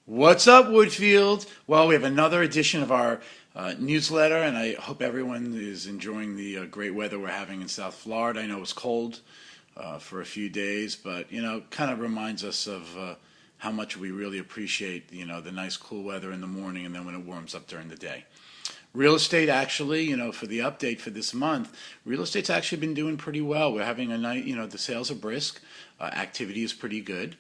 What's up, Woodfield? Well, we have another edition of our newsletter, and I hope everyone is enjoying the great weather we're having in South Florida. I know it's cold for a few days, but kind of reminds us of how much we really appreciate the nice cool weather in the morning, and then when it warms up during the day. Real estate, actually, for the update for this month, real estate's actually been doing pretty well. We're having a night, the sales are brisk, activity is pretty good.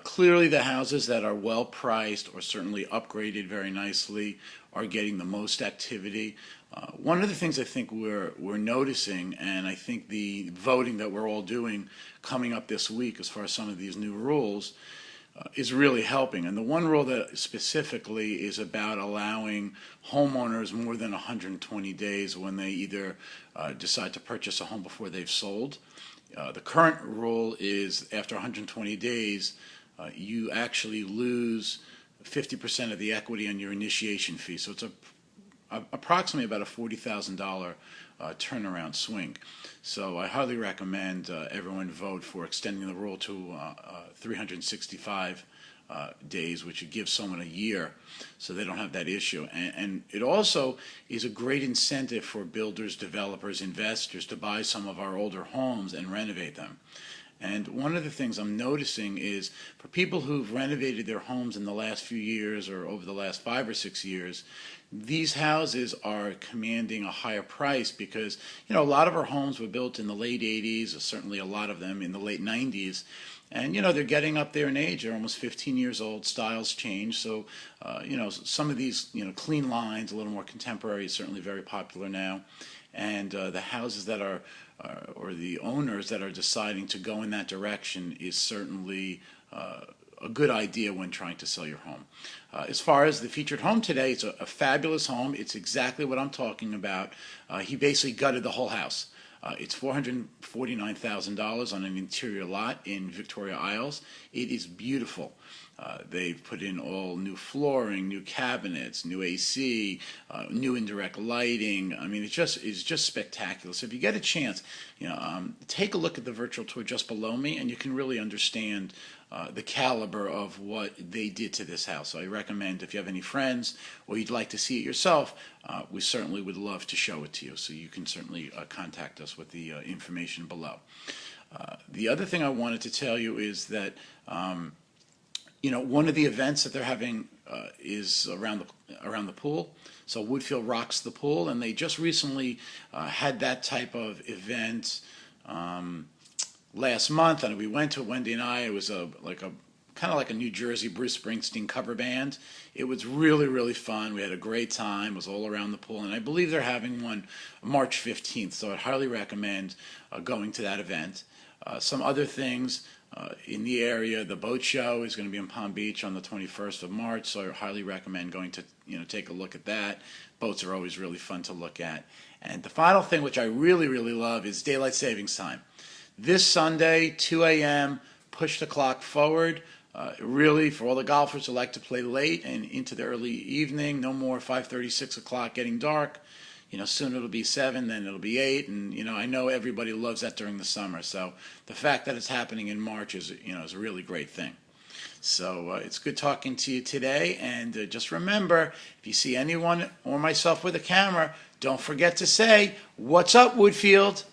Clearly, the houses that are well priced or certainly upgraded very nicely are getting the most activity. One of the things I think we're noticing, and I think the voting that we're all doing coming up this week as far as some of these new rules is really helping. And the one rule that specifically is about allowing homeowners more than 120 days when they either decide to purchase a home before they've sold. The current rule is after 120 days, you actually lose 50% of the equity on your initiation fee. So it's approximately about a $40,000 turnaround swing. So I highly recommend everyone vote for extending the rule to 365 days, which would give someone a year so they don't have that issue. And it also is a great incentive for builders, developers, investors to buy some of our older homes and renovate them. And one of the things I'm noticing is for people who've renovated their homes in the last few years or over the last 5 or 6 years, these houses are commanding a higher price because, a lot of our homes were built in the late 80s, or certainly a lot of them in the late 90s. And, they're getting up there in age. They're almost 15 years old. Styles change. So, some of these, clean lines, a little more contemporary, is certainly very popular now. And the houses that are, or the owners that are deciding to go in that direction is certainly a good idea when trying to sell your home. As far as the featured home today, it's a fabulous home. It's exactly what I'm talking about. He basically gutted the whole house. It's $449,000 on an interior lot in Victoria Isles. It is beautiful. They've put in all new flooring, new cabinets, new AC, new indirect lighting. I mean, it's just spectacular. So if you get a chance, take a look at the virtual tour just below me, and you can really understand the caliber of what they did to this house. So I recommend if you have any friends or you'd like to see it yourself, we certainly would love to show it to you. So you can certainly contact us with the information below. The other thing I wanted to tell you is that one of the events that they're having is around the pool. So Woodfield rocks the pool, and they just recently had that type of event last month, and we went to it, Wendy and I. It was kind of like a New Jersey Bruce Springsteen cover band. It was really, really fun. We had a great time. It was all around the pool, and I believe they're having one March 15th, so I'd highly recommend going to that event. Some other things in the area, the boat show is going to be in Palm Beach on the 21st of March, so I highly recommend going to take a look at that. Boats are always really fun to look at. And the final thing, which I really, really love, is daylight savings time. This Sunday, 2 a.m., push the clock forward. Really, for all the golfers who like to play late and into the early evening, no more 5:30, 6 o'clock getting dark. Soon it'll be 7, then it'll be 8, and I know everybody loves that during the summer. So the fact that it's happening in March is a really great thing. So it's good talking to you today, and just remember, if you see anyone or myself with a camera, don't forget to say, "What's up, Woodfield?"